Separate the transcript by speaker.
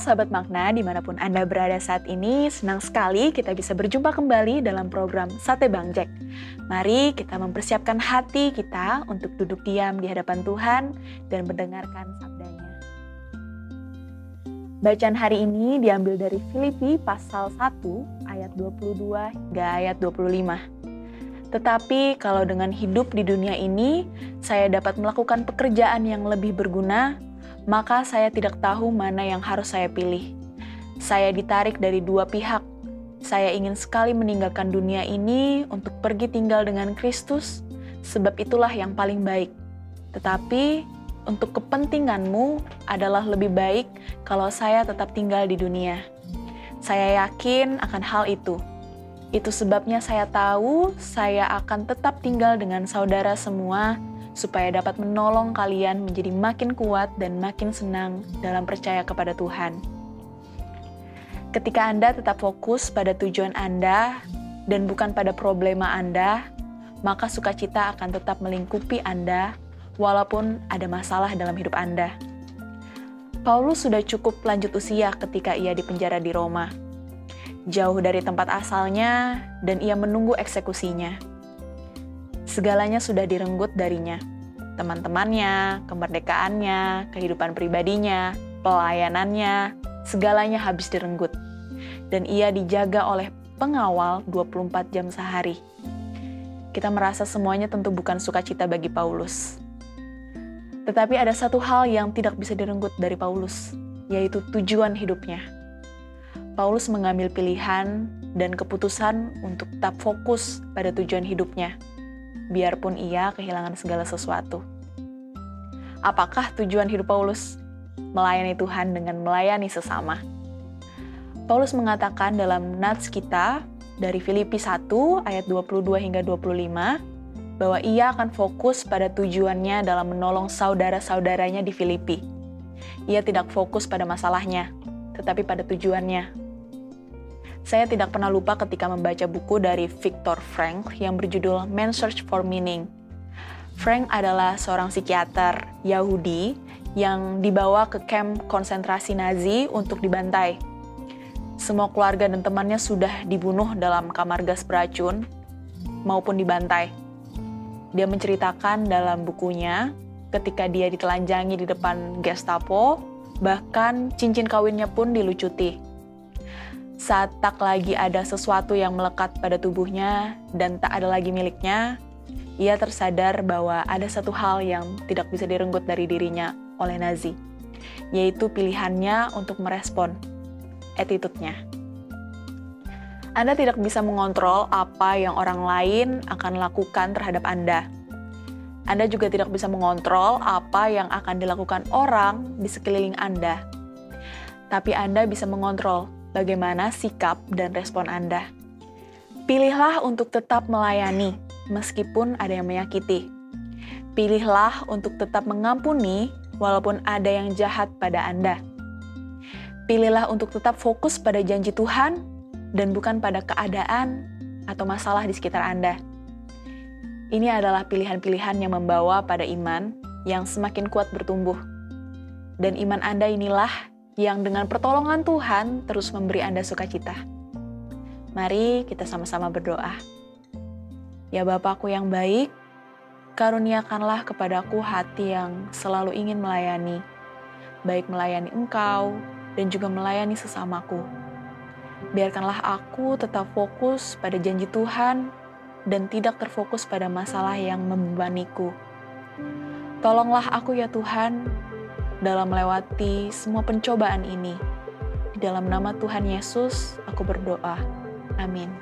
Speaker 1: sahabat makna dimanapun Anda berada saat ini, senang sekali kita bisa berjumpa kembali dalam program Sate Bang Jack. Mari kita mempersiapkan hati kita untuk duduk diam di hadapan Tuhan dan mendengarkan sabdanya. Bacaan hari ini diambil dari Filipi pasal 1 ayat 22 hingga ayat 25. Tetapi kalau dengan hidup di dunia ini, saya dapat melakukan pekerjaan yang lebih berguna, maka saya tidak tahu mana yang harus saya pilih. Saya ditarik dari dua pihak. Saya ingin sekali meninggalkan dunia ini untuk pergi tinggal dengan Kristus, sebab itulah yang paling baik. Tetapi untuk kepentinganmu adalah lebih baik kalau saya tetap tinggal di dunia. Saya yakin akan hal itu. Itu sebabnya saya tahu saya akan tetap tinggal dengan saudara semua, supaya dapat menolong kalian menjadi makin kuat dan makin senang dalam percaya kepada Tuhan. Ketika Anda tetap fokus pada tujuan Anda dan bukan pada problema Anda, maka sukacita akan tetap melingkupi Anda walaupun ada masalah dalam hidup Anda. Paulus sudah cukup lanjut usia ketika ia dipenjara di Roma, jauh dari tempat asalnya, dan ia menunggu eksekusinya. Segalanya sudah direnggut darinya. Teman-temannya, kemerdekaannya, kehidupan pribadinya, pelayanannya, segalanya habis direnggut. Dan ia dijaga oleh pengawal 24 jam sehari. Kita merasa semuanya tentu bukan sukacita bagi Paulus. Tetapi ada satu hal yang tidak bisa direnggut dari Paulus, yaitu tujuan hidupnya. Paulus mengambil pilihan dan keputusan untuk tetap fokus pada tujuan hidupnya, biarpun ia kehilangan segala sesuatu. Apakah tujuan hidup Paulus? Melayani Tuhan dengan melayani sesama. Paulus mengatakan dalam nats kita dari Filipi 1 ayat 22 hingga 25 bahwa ia akan fokus pada tujuannya dalam menolong saudara-saudaranya di Filipi. Ia tidak fokus pada masalahnya, tetapi pada tujuannya. Saya tidak pernah lupa ketika membaca buku dari Viktor Frankl yang berjudul Man's Search for Meaning. Frank adalah seorang psikiater Yahudi yang dibawa ke kamp konsentrasi Nazi untuk dibantai. Semua keluarga dan temannya sudah dibunuh dalam kamar gas beracun maupun dibantai. Dia menceritakan dalam bukunya ketika dia ditelanjangi di depan Gestapo, bahkan cincin kawinnya pun dilucuti. Saat tak lagi ada sesuatu yang melekat pada tubuhnya dan tak ada lagi miliknya, ia tersadar bahwa ada satu hal yang tidak bisa direnggut dari dirinya oleh Nazi, yaitu pilihannya untuk merespon, attitude-nya. Anda tidak bisa mengontrol apa yang orang lain akan lakukan terhadap Anda. Anda juga tidak bisa mengontrol apa yang akan dilakukan orang di sekeliling Anda. Tapi Anda bisa mengontrol bagaimana sikap dan respon Anda. Pilihlah untuk tetap melayani, meskipun ada yang menyakiti. Pilihlah untuk tetap mengampuni, walaupun ada yang jahat pada Anda. Pilihlah untuk tetap fokus pada janji Tuhan, dan bukan pada keadaan atau masalah di sekitar Anda. Ini adalah pilihan-pilihan yang membawa pada iman yang semakin kuat bertumbuh. Dan iman Anda inilah yang dengan pertolongan Tuhan terus memberi Anda sukacita. Mari kita sama-sama berdoa. Ya Bapa-Ku yang baik, karuniakanlah kepadaku hati yang selalu ingin melayani, baik melayani Engkau dan juga melayani sesamaku. Biarkanlah aku tetap fokus pada janji Tuhan dan tidak terfokus pada masalah yang membebaniku. Tolonglah aku ya Tuhan, dalam melewati semua pencobaan ini. Di dalam nama Tuhan Yesus, aku berdoa. Amin.